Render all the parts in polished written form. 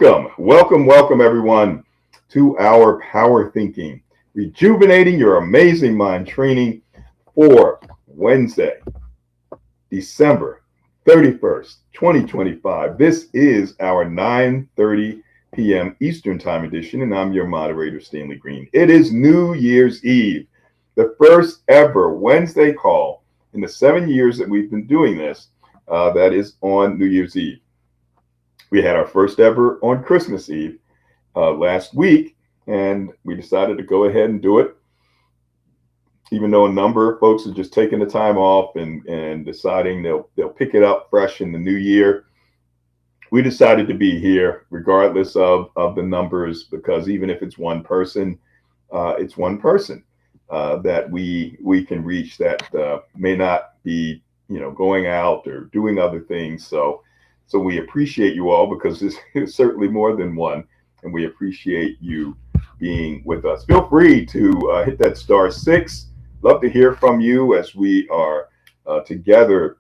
welcome everyone to our Power Thinking, rejuvenating your amazing mind training for Wednesday, December 31st, 2025. This is our 9:30 p.m. Eastern Time edition, and I'm your moderator, Stanley Green. It is New Year's Eve, the first ever Wednesday call in the 7 years that we've been doing this, that is on New Year's Eve. We had our first ever on Christmas Eve last week, and we decided to go ahead and do it, even though a number of folks are just taking the time off and deciding they'll pick it up fresh in the new year. We decided to be here regardless of the numbers, because even if it's one person, it's one person that we can reach that may not be going out or doing other things. So we appreciate you all, because it's certainly more than one, and we appreciate you being with us. Feel free to hit that *6. Love to hear from you as we are together,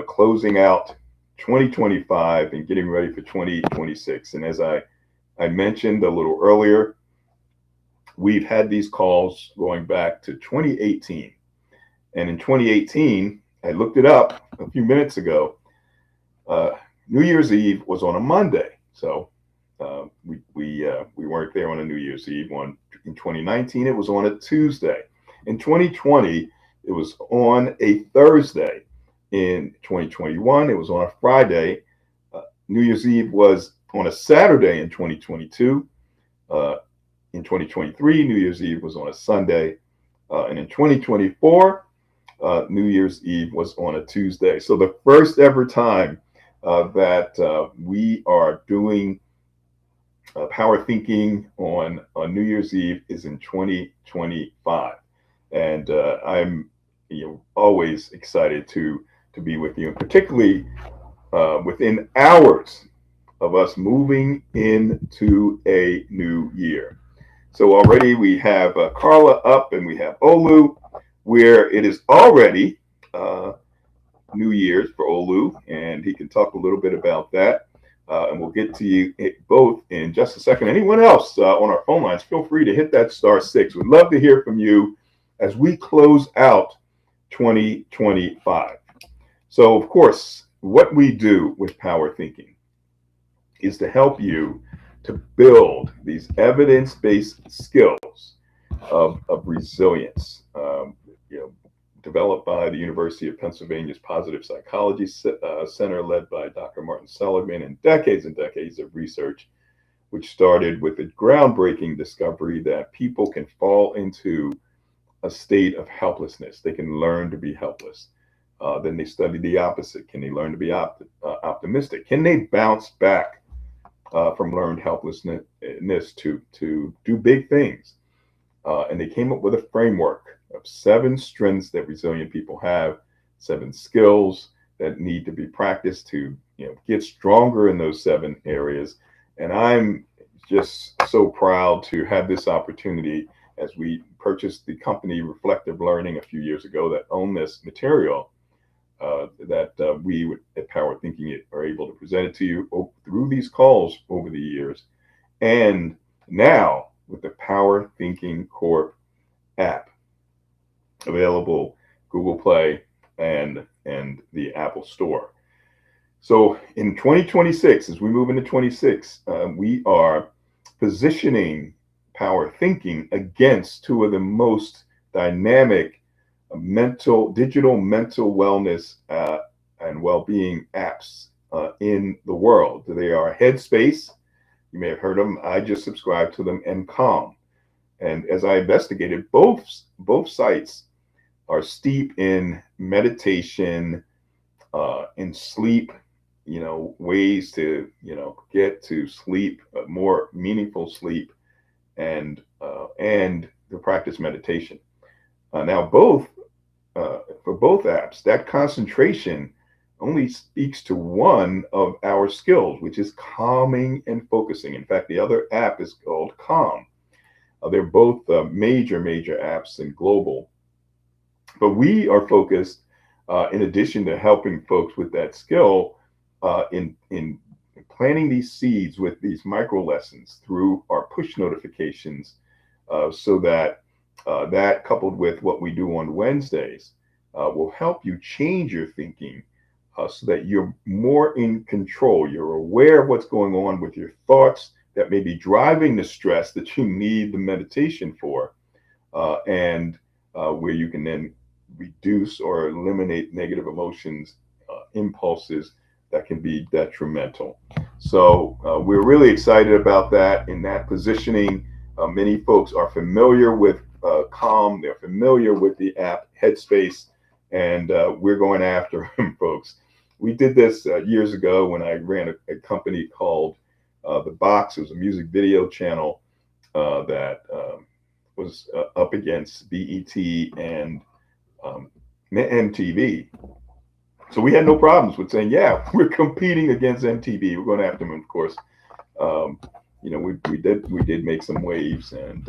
closing out 2025 and getting ready for 2026. And as I mentioned a little earlier, we've had these calls going back to 2018. And in 2018, I looked it up a few minutes ago. New Year's Eve was on a Monday, so we weren't there on a New Year's Eve. In 2019, it was on a Tuesday. In 2020, it was on a Thursday. In 2021, it was on a Friday. New Year's Eve was on a Saturday in 2022. In 2023, New Year's Eve was on a Sunday, and in 2024, New Year's Eve was on a Tuesday. So the first ever time that we are doing power thinking on New Year's Eve is in 2025, and I'm always excited to be with you, and particularly within hours of us moving into a new year. So already we have Carla up, and we have Olu, where it is already New Year's for Olu, and he can talk a little bit about that. And we'll get to you both in just a second. Anyone else on our phone lines, feel free to hit that *6. We'd love to hear from you as we close out 2025. So, of course, what we do with Power Thinking is to help you to build these evidence-based skills of resilience. Developed by the University of Pennsylvania's Positive Psychology Center, led by Dr. Martin Seligman, and decades of research, which started with the groundbreaking discovery that people can fall into a state of helplessness. They can learn to be helpless. Then they studied the opposite. Can they learn to be optimistic? Can they bounce back from learned helplessness to do big things? And they came up with a framework of 7 strengths that resilient people have, 7 skills that need to be practiced to get stronger in those 7 areas. And I'm just so proud to have this opportunity, as we purchased the company Reflective Learning a few years ago that owned this material, that we at Power Thinking are able to present it to you through these calls over the years. And now with the Power Thinking Corp app, available Google Play and the Apple Store. So in 2026, as we move into 26, we are positioning Power Thinking against 2 of the most dynamic digital mental wellness and well-being apps in the world. They are Headspace. You may have heard of them. I just subscribed to them, and Calm. And as I investigated, both sites are steep in meditation, in sleep, ways to, get to sleep, more meaningful sleep, and to practice meditation. Now, for both apps, that concentration only speaks to one of our skills, which is calming and focusing. In fact, the other app is called Calm. They're both major apps and global. But we are focused, in addition to helping folks with that skill, in planting these seeds with these micro lessons through our push notifications, so that that coupled with what we do on Wednesdays will help you change your thinking, so that you're more in control. You're aware of what's going on with your thoughts that may be driving the stress that you need the meditation for, and where you can then reduce or eliminate negative emotions, impulses that can be detrimental. So we're really excited about that. In that positioning, many folks are familiar with Calm. They're familiar with the app Headspace, and we're going after them, folks. We did this years ago when I ran a company called The Box. It was a music video channel that was up against BET and MTV. So we had no problems with saying, yeah, we're competing against MTV. We're going after them, of course. We did make some waves, and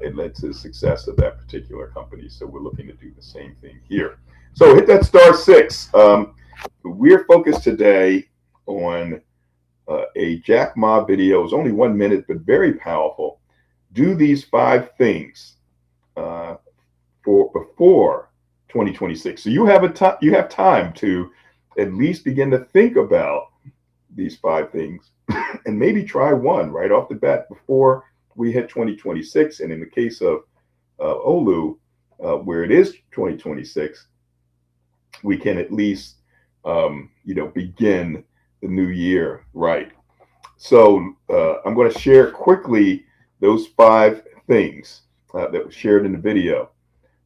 it led to the success of that particular company. So we're looking to do the same thing here. So hit that *6. We're focused today on a Jack Ma video. It's only 1 minute, but very powerful. Do these 5 things for before 2026. So you have time to at least begin to think about these 5 things and maybe try one right off the bat before we hit 2026. And in the case of Olu, where it is 2026, we can at least begin the new year right. So I'm going to share quickly those 5 things that were shared in the video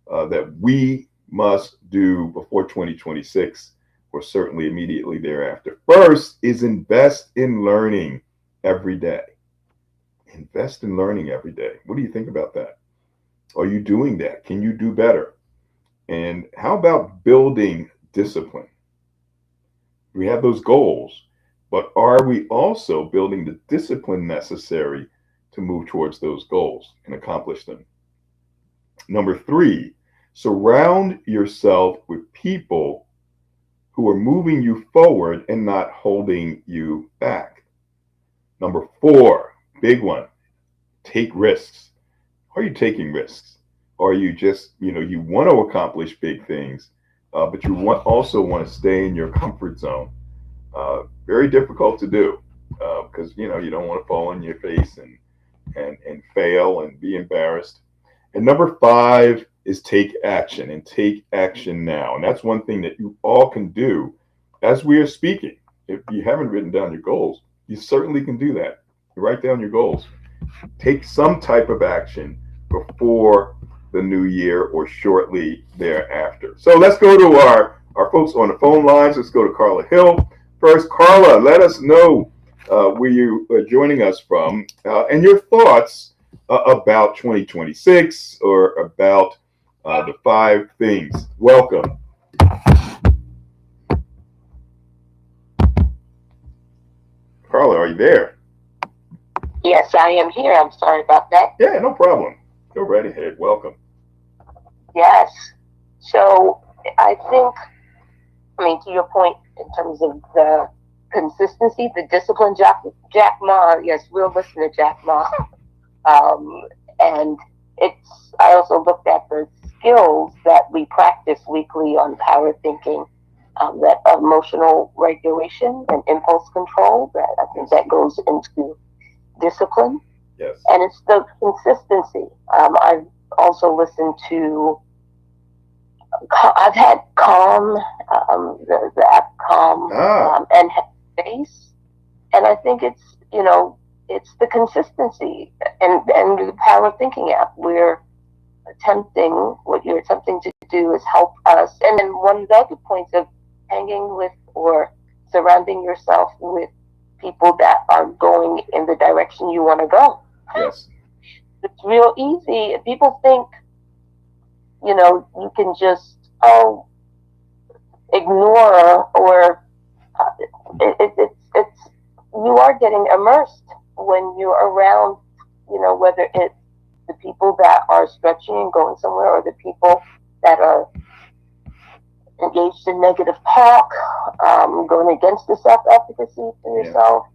that we must do before 2026, or certainly immediately thereafter. First is invest in learning every day. Invest in learning every day. What do you think about that? Are you doing that? Can you do better? And how about building discipline? We have those goals, but are we also building the discipline necessary to move towards those goals and accomplish them? Number 3, surround yourself with people who are moving you forward and not holding you back. Number 4, big one, take risks. Are you taking risks? Or are you just, you want to accomplish big things, but you also want to stay in your comfort zone? Very difficult to do because, you don't want to fall on your face and fail and be embarrassed. And number 5 is take action, and take action now. And that's one thing that you all can do as we are speaking. If you haven't written down your goals, you certainly can do that. Write down your goals. Take some type of action before the new year or shortly thereafter. So let's go to our folks on the phone lines. Let's go to Carla Hill. First, Carla, let us know where you are joining us from and your thoughts about 2026 or about the 5 things. Welcome. Carla, are you there? Yes, I am here. I'm sorry about that. Yeah, no problem. Go right ahead. Welcome. Yes. So I think, to your point in terms of the consistency, the discipline, Jack Ma, yes, we'll listen to Jack Ma. And I also looked at the skills that we practice weekly on power thinking, that emotional regulation and impulse control, that I think that goes into discipline. Yes. And it's the consistency. I've also listened to, I've had Calm, the app Calm, and Headspace. And I think it's, it's the consistency and the power thinking app. What you're attempting to do is help us. And then one of the other points of hanging with or surrounding yourself with people that are going in the direction you want to go. Yes. It's real easy. People think, you can just, ignore or it's you are getting immersed when you're around, whether it's the people that are stretching and going somewhere or the people that are engaged in negative talk, going against the self-efficacy for yourself.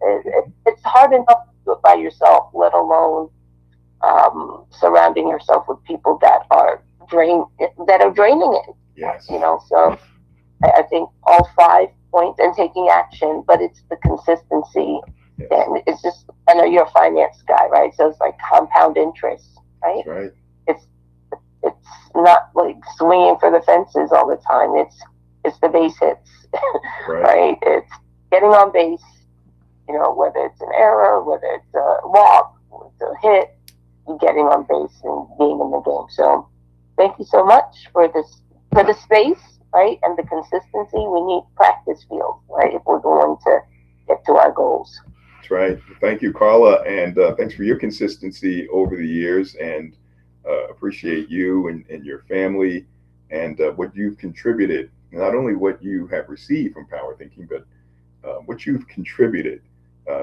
It's hard enough to do it by yourself, let alone surrounding yourself with people that are draining it. Yes. So I think all 5 points and taking action, but it's the consistency. Yes. And it's just, I know you're a finance guy, right? So it's like compound interest, right? That's right. It's not like swinging for the fences all the time. It's the base hits, right? It's getting on base, whether it's an error, whether it's a walk, whether it's a hit, getting on base and being in the game. So thank you so much for the space, right? And the consistency. We need practice fields, right? If we're going to get to our goals. That's right. Thank you, Carla. And thanks for your consistency over the years, and appreciate you and your family and what you've contributed, not only what you have received from Power Thinking, but what you've contributed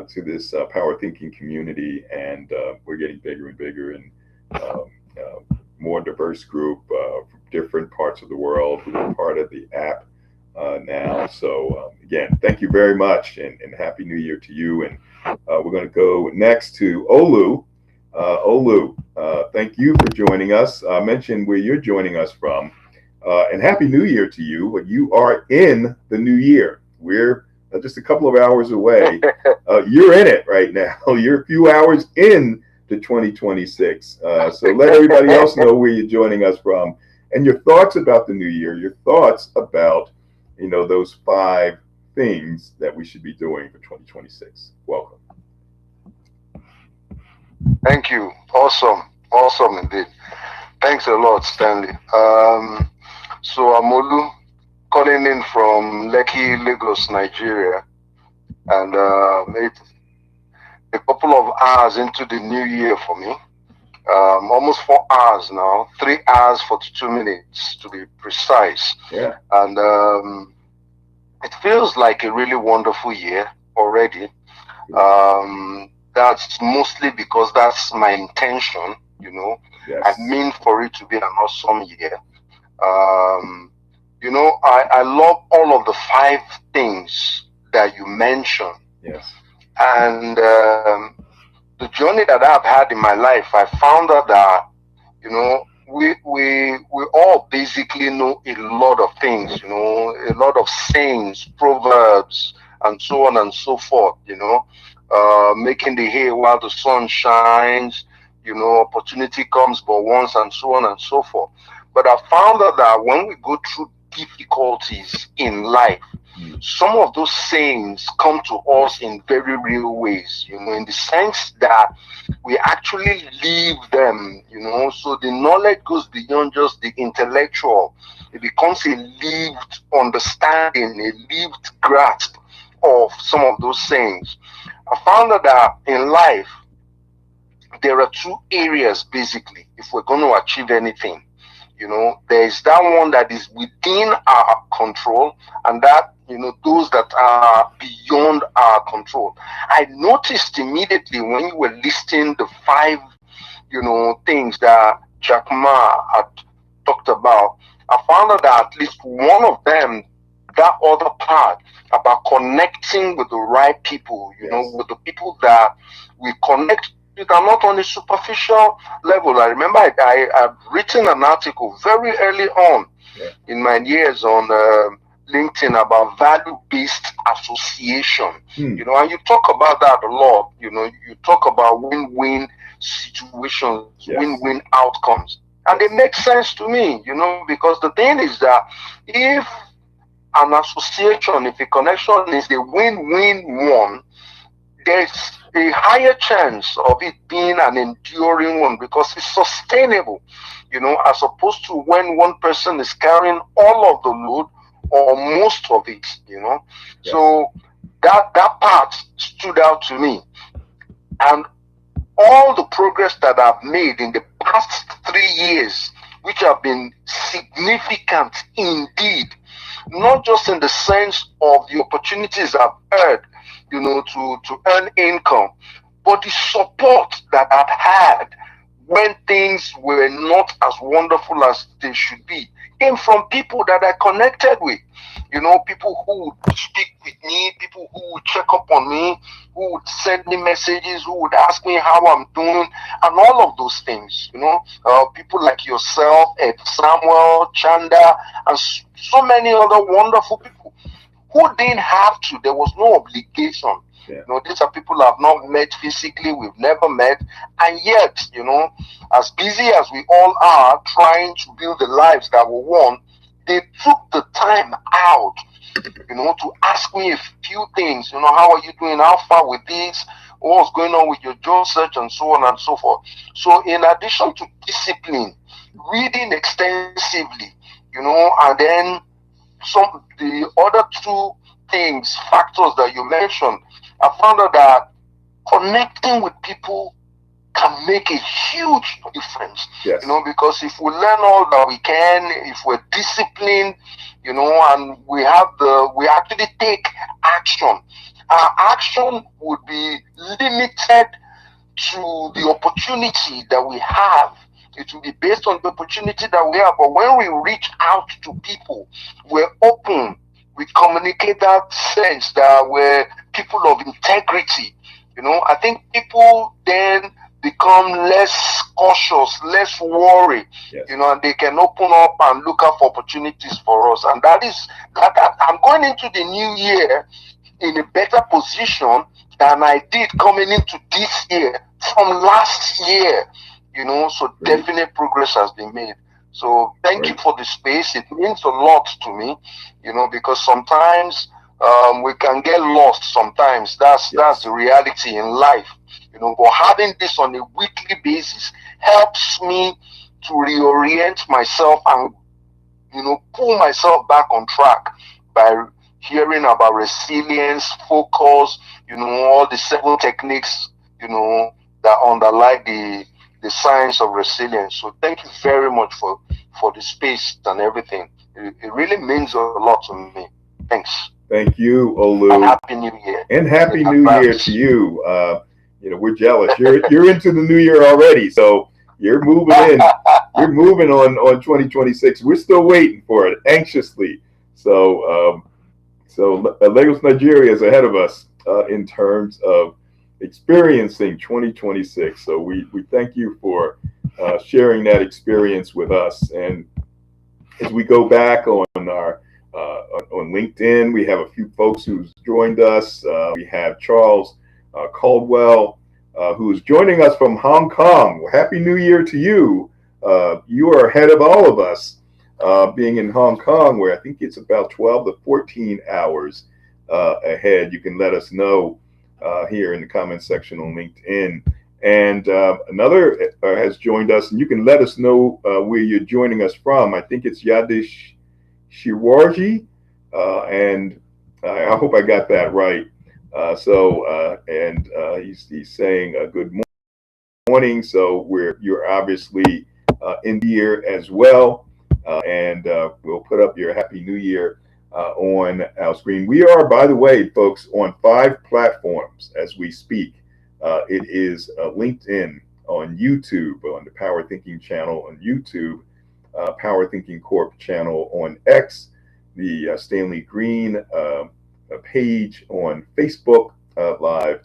to this Power Thinking community. And we're getting bigger and bigger, and more diverse group from different parts of the world who are part of the app now. So again, thank you very much, and Happy New Year to you. And we're going to go next to Olu. Olu, thank you for joining us. Mention where you're joining us from, and Happy New Year to you. You are in the new year. We're just a couple of hours away. You're in it right now. You're a few hours in to 2026. So let everybody else know where you're joining us from, and your thoughts about the new year. Your thoughts about those 5 things that we should be doing for 2026. Welcome. Thank you. Awesome indeed. Thanks a lot, Stanley. So I'm Olu, calling in from Lekki, Lagos, Nigeria, and it's a couple of hours into the new year for me. Almost 4 hours now, 3 hours 42 minutes to be precise. Yeah. And it feels like a really wonderful year already. That's mostly because that's my intention, Yes. I mean for it to be an awesome year. I love all of the 5 things that you mentioned. Yes. And the journey that I've had in my life, I found out that, we all basically know a lot of things, a lot of sayings, proverbs, and so on and so forth, making the hay while the sun shines, opportunity comes but once, and so on and so forth. But I found out that when we go through difficulties in life, some of those sayings come to us in very real ways, in the sense that we actually live them, so the knowledge goes beyond just the intellectual. It becomes a lived understanding, a lived grasp of some of those sayings. I found out that in life, there are 2 areas basically, if we're going to achieve anything. There's that one that is within our control, and that, those that are beyond our control. I noticed immediately when you were listing the 5, things that Jack Ma had talked about, I found out that at least one of them, that other part about connecting with the right people, with the people that we connect with, are not on a superficial level. I remember I've written an article very early on in my years on LinkedIn about value-based association. And you talk about that a lot. You talk about win-win situations, win-win outcomes, and they make sense to me. Because the thing is that if an association, if a connection is a win-win one, there's a higher chance of it being an enduring one because it's sustainable, as opposed to when one person is carrying all of the load or most of it, So that part stood out to me. And all the progress that I've made in the past 3 years, which have been significant indeed, not just in the sense of the opportunities I've had, to earn income, but the support that I've had when things were not as wonderful as they should be, came from people that I connected with. You know, people who would speak with me, people who would check up on me, who would send me messages, who would ask me how I'm doing, and all of those things. You know, people like yourself, Ed Samuel, Chanda, and so many other wonderful people who didn't have to. There was no obligation. Yeah. You know, these are people I've not met physically, we've never met, and yet, you know, as busy as we all are trying to build the lives that we want, they took the time out, you know, to ask me a few things. You know, how are you doing? How far with this? What's going on with your job search, and so on and so forth. So, in addition to discipline, reading extensively, you know, and then the other two factors that you mentioned, I found out that connecting with people can make a huge difference. Yes. You know, because if we learn all that we can, if we're disciplined, you know, and we actually take action, our action would be limited to the opportunity that we have. It will be based on the opportunity that we have. But when we reach out to people, we're open. We communicate that sense that we're people of integrity. You know, I think people then become less cautious, less worried. Yes. You know, and they can open up and look out for opportunities for us. And that I'm going into the new year in a better position than I did coming into this year from last year. You know, so definite progress has been made. So thank you for the space. It means a lot to me, you know, because sometimes we can get lost sometimes. That's the reality in life, you know, but having this on a weekly basis helps me to reorient myself and, you know, pull myself back on track by hearing about resilience, focus, you know, all the 7 techniques, you know, that underlie the science of resilience. So thank you very much for the space and everything. It really means a lot to me. Thanks. Thank you, Olu. And Happy New Year. And Happy New Year to you. You know, we're jealous. You're into the new year already, so you're moving in. You're moving on 2026. We're still waiting for it anxiously. So Lagos, Nigeria is ahead of us in terms of experiencing 2026. So we thank you for sharing that experience with us. And as we go back on our on LinkedIn, we have a few folks who's joined us. We have Charles Caldwell, who's joining us from Hong Kong. Well, Happy New Year to you. You are ahead of all of us, being in Hong Kong, where I think it's about 12 to 14 hours ahead. You can let us know here in the comment section on LinkedIn. And another has joined us, and you can let us know where you're joining us from. I think it's Yadish Shiwarji, and I hope I got that right. He's saying good morning. So you're obviously in here as well, and we'll put up your Happy New Year on our screen. We are, by the way, folks, on 5 platforms as we speak. It is LinkedIn, on YouTube, on the Power Thinking channel on YouTube, Power Thinking Corp channel on X, the Stanley Green page on Facebook Live,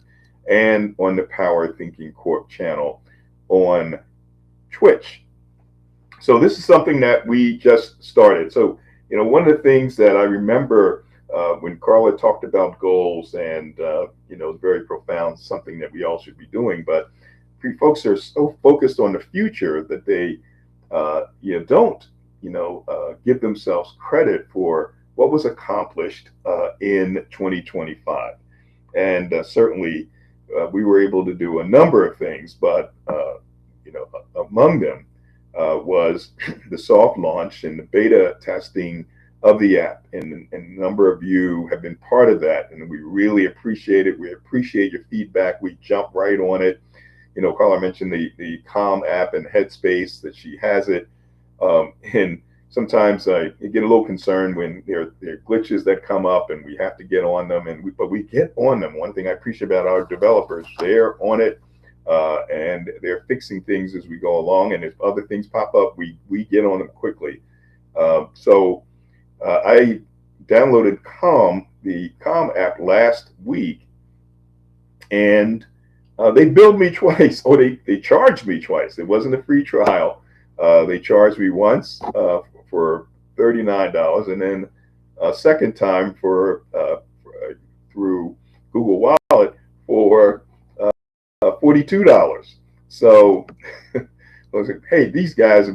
and on the Power Thinking Corp channel on Twitch. So this is something that we just started. So, you know, one of the things that I remember when Carla talked about goals, and you know, very profound, something that we all should be doing, but folks are so focused on the future that they don't give themselves credit for what was accomplished in 2025. And certainly we were able to do a number of things, but among them was the soft launch and the beta testing of the app, and a number of you have been part of that, and we really appreciate it. We appreciate your feedback. We jump right on it. You know, Carla mentioned the Calm app and Headspace, that she has it, and sometimes I get a little concerned when there are glitches that come up and we have to get on them, but we get on them. One thing I appreciate about our developers, they're on it and they're fixing things as we go along. And if other things pop up, we get on them quickly. So I downloaded the Calm app last week, and they billed me twice, or they charged me twice. It wasn't a free trial. They charged me once for $39, and then a second time for through Google Wallet for $42. So I was like, hey, these guys,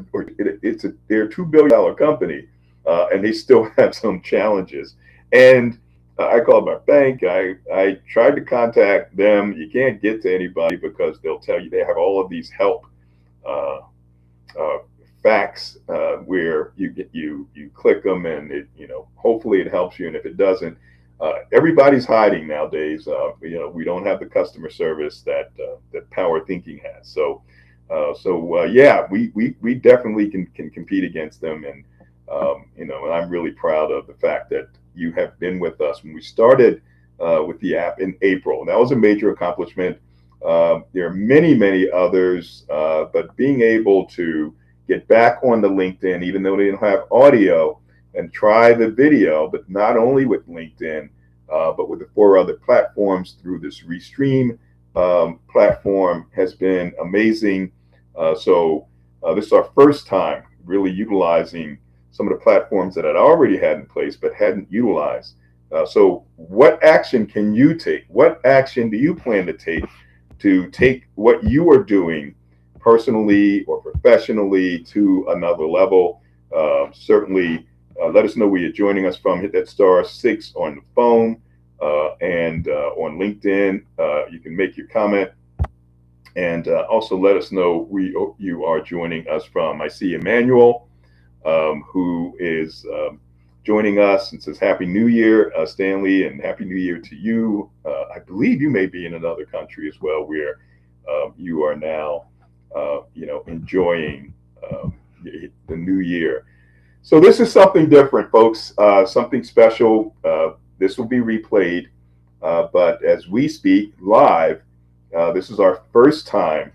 they're a $2 billion company, and they still have some challenges. And I called my bank. I tried to contact them. You can't get to anybody because they'll tell you they have all of these help facts where you click them, and it, hopefully it helps you. And if it doesn't, everybody's hiding nowadays. We don't have the customer service that Power Thinking has. So yeah, we definitely can compete against them. And and I'm really proud of the fact that you have been with us when we started with the app in April. That was a major accomplishment. There are many others, but being able to get back on the LinkedIn, even though they don't have audio, and try the video, but not only with LinkedIn, but with the 4 other platforms through this Restream platform has been amazing. So this is our first time really utilizing some of the platforms that I'd already had in place but hadn't utilized. So what action can you take? What action do you plan to take what you are doing personally or professionally to another level? Certainly let us know where you're joining us from. Hit that *6 on the phone, and on LinkedIn. You can make your comment, and also let us know where you are joining us from. I see Emmanuel, who is joining us and says Happy New Year, Stanley, and Happy New Year to you. I believe you may be in another country as well, where you are now enjoying the new year. So this is something different, folks, something special. This will be replayed, but as we speak live, this is our first time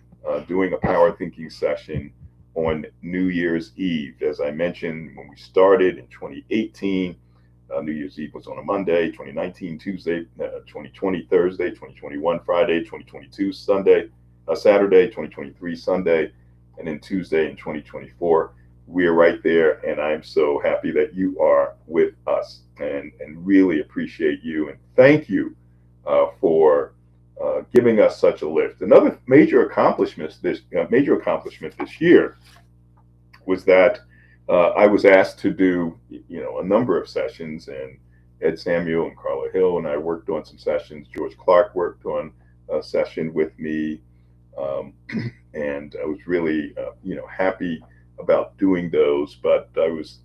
doing a Power Thinking session on New Year's Eve. As I mentioned, when we started in 2018, New Year's Eve was on a Monday, 2019 Tuesday, 2020 Thursday, 2021 Friday, 2022 Saturday, 2023 Sunday, and then Tuesday in 2024. We are right there, and I'm so happy that you are with us, and really appreciate you, and thank you for giving us such a lift. Another major accomplishment this year was that I was asked to do a number of sessions, and Ed Samuel and Carla Hill and I worked on some sessions. George Clark worked on a session with me, and I was really happy about doing those. But I was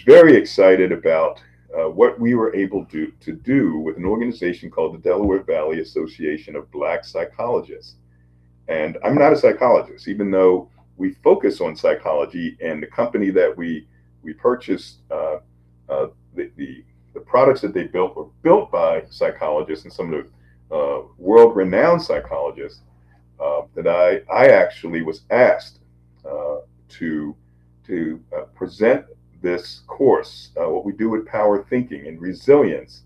very excited about what we were able to do with an organization called the Delaware Valley Association of Black Psychologists. And I'm not a psychologist, even though we focus on psychology, and the company that we purchased, the products that they built were built by psychologists, and some of the world-renowned psychologists that I actually was asked to present this course, what we do with Power Thinking and Resilience,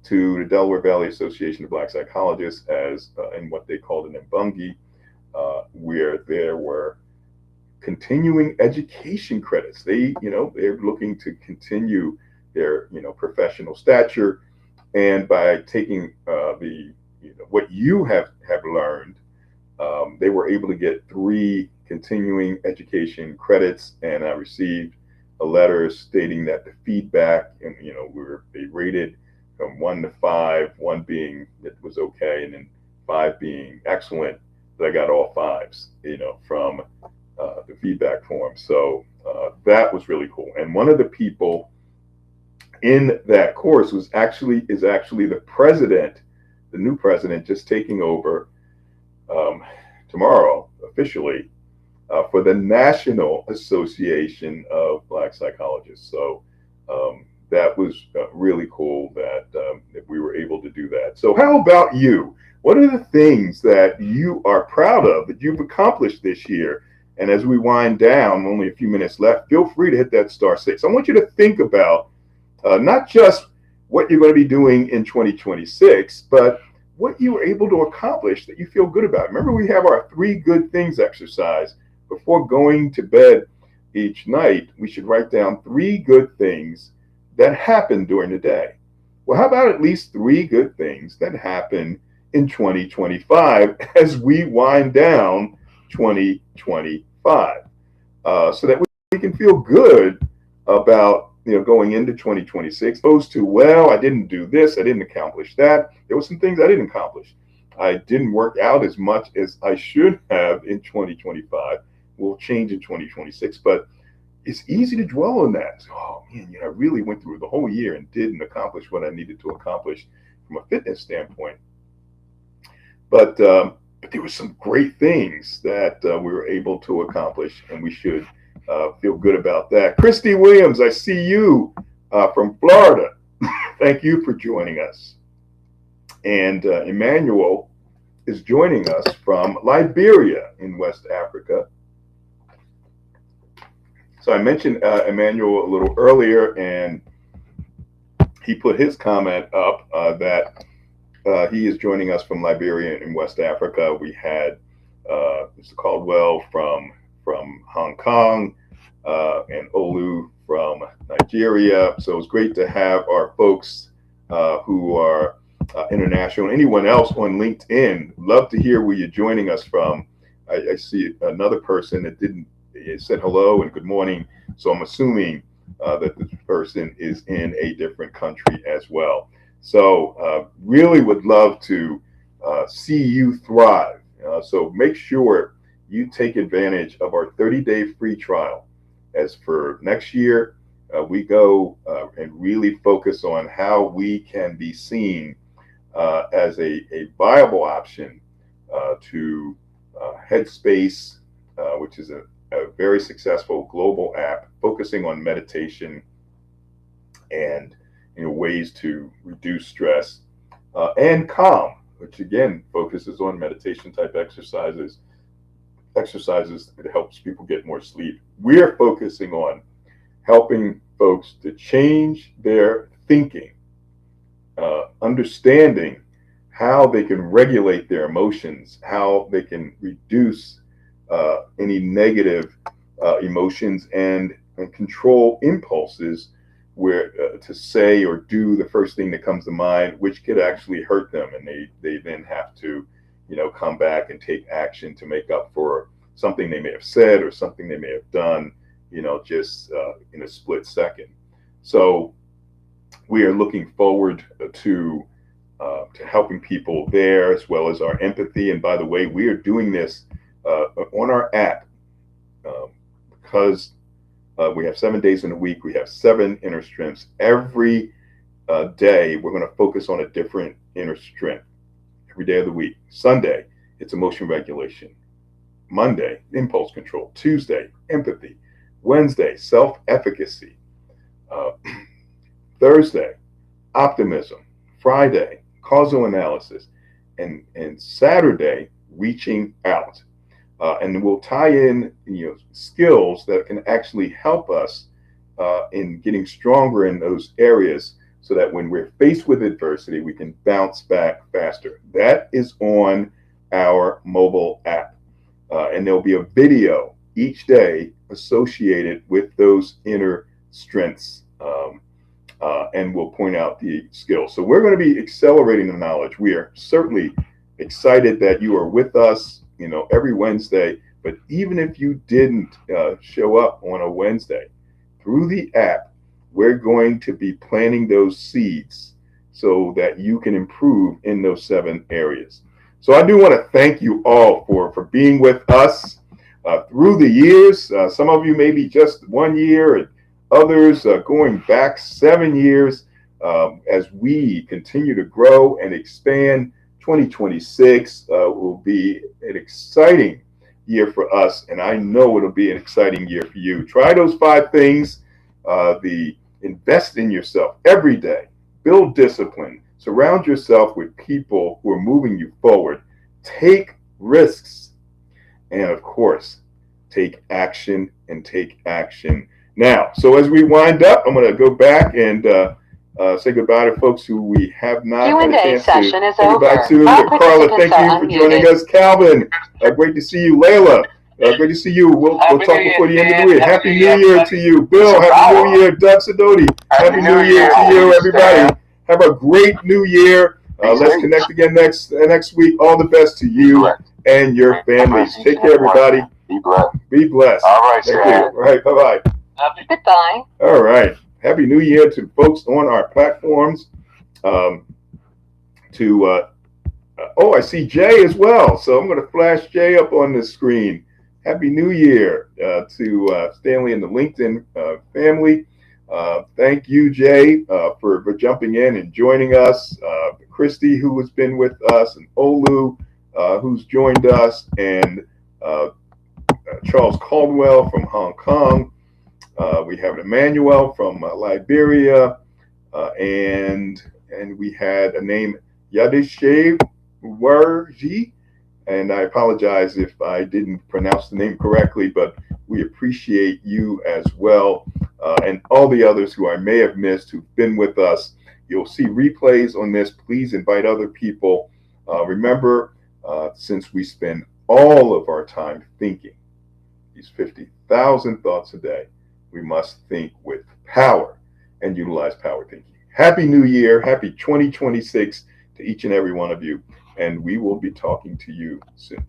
to the Delaware Valley Association of Black Psychologists as in what they called an Mbungi, where there were continuing education credits. They're looking to continue their professional stature, and by taking what you have learned, they were able to get 3 continuing education credits, and I received a letter stating that the feedback, and they rated from 1 to 5, 1 being it was okay, and then 5 being excellent. But I got all 5s, from the feedback form. So that was really cool. And one of the people in that course is actually the president, the new president, just taking over tomorrow officially for the National Association of Black Psychologists. So that was really cool that we were able to do that. So how about you? What are the things that you are proud of that you've accomplished this year? And as we wind down, only a few minutes left, feel free to hit that *6. I want you to think about not just what you're going to be doing in 2026, but what you were able to accomplish that you feel good about. Remember, we have our 3 good things exercise. Before going to bed each night, we should write down 3 good things that happened during the day. Well, how about at least 3 good things that happened in 2025 as we wind down 2025, so that we can feel good about going into 2026, opposed to, well, I didn't do this, I didn't accomplish that. There were some things I didn't accomplish. I didn't work out as much as I should have in 2025. We'll change in 2026, but it's easy to dwell on that. Oh man, I really went through the whole year and didn't accomplish what I needed to accomplish from a fitness standpoint. But there were some great things that we were able to accomplish, and we should feel good about that. Christy Williams, I see you from Florida. Thank you for joining us. And Emmanuel is joining us from Liberia in West Africa. So I mentioned Emmanuel a little earlier, and he put his comment up that he is joining us from Liberia in West Africa. We had Mr. Caldwell from Hong Kong and Olu from Nigeria. So it's great to have our folks who are international. Anyone else on LinkedIn, love to hear where you're joining us from. I see another person that said hello and good morning. So I'm assuming that this person is in a different country as well. So really would love to see you thrive. So make sure you take advantage of our 30-day free trial. As for next year, we go and really focus on how we can be seen as a viable option to Headspace, which is a very successful global app focusing on meditation and ways to reduce stress, and Calm, which again focuses on meditation type exercises that helps people get more sleep. We're focusing on helping folks to change their thinking, understanding how they can regulate their emotions, how they can reduce any negative emotions and control impulses where to say or do the first thing that comes to mind, which could actually hurt them, and they then have to come back and take action to make up for something they may have said or something they may have done just in a split second. So we are looking forward to helping people there, as well as our empathy. And by the way, we are doing this on our app because we have 7 days in a week. We have 7 inner strengths. Every day, we're going to focus on a different inner strength every day of the week. Sunday, it's emotion regulation. Monday, impulse control. Tuesday, empathy. Wednesday, self-efficacy. Thursday, optimism. Friday, causal analysis. And Saturday, reaching out. And we'll tie in skills that can actually help us in getting stronger in those areas, so that when we're faced with adversity, we can bounce back faster. That is on our mobile app. And there'll be a video each day associated with those inner strengths. And we'll point out the skills. So we're going to be accelerating the knowledge. We are certainly excited that you are with us every Wednesday. But even if you didn't show up on a Wednesday, through the app, we're going to be planting those seeds so that you can improve in those 7 areas. So I do want to thank you all for being with us through the years. Some of you maybe just 1 year, and others going back 7 years. As we continue to grow and expand, 2026 will be an exciting year for us, and I know it'll be an exciting year for you. Try those 5 things. The Invest in yourself every day. Build discipline. Surround yourself with people who are moving you forward. Take risks. And of course, take action and take action now. So as we wind up, I'm going to go back and say goodbye to folks who we have not had a chance to say goodbye to. Carla, thank you for joining us. Calvin, great to see you. Layla, great to see you. We'll talk before the end of the week. Happy New Year to you. Bill, Happy New Year. Doug Sidoti, Happy New Year to you, everybody. Have a great New Year. Let's connect again next week. All the best to you and your families. Take care, everybody. Be blessed. Be blessed. All right, thank you. All right, bye-bye. Goodbye. All right. Happy New Year to folks on our platforms. I see Jay as well. So I'm going to flash Jay up on the screen. Happy New Year to Stanley and the LinkedIn family. Thank you, Jay, for jumping in and joining us. Christy, who has been with us, and Olu, who's joined us, and Charles Caldwell from Hong Kong. We have Emmanuel from Liberia, and we had a name, Yadishe Warji, and I apologize if I didn't pronounce the name correctly, but we appreciate you as well, and all the others who I may have missed who've been with us. You'll see replays on this. Please invite other people. Remember, since we spend all of our time thinking, these 50,000 thoughts a day, we must think with power and utilize power thinking. Happy New Year. Happy 2026 to each and every one of you. And we will be talking to you soon.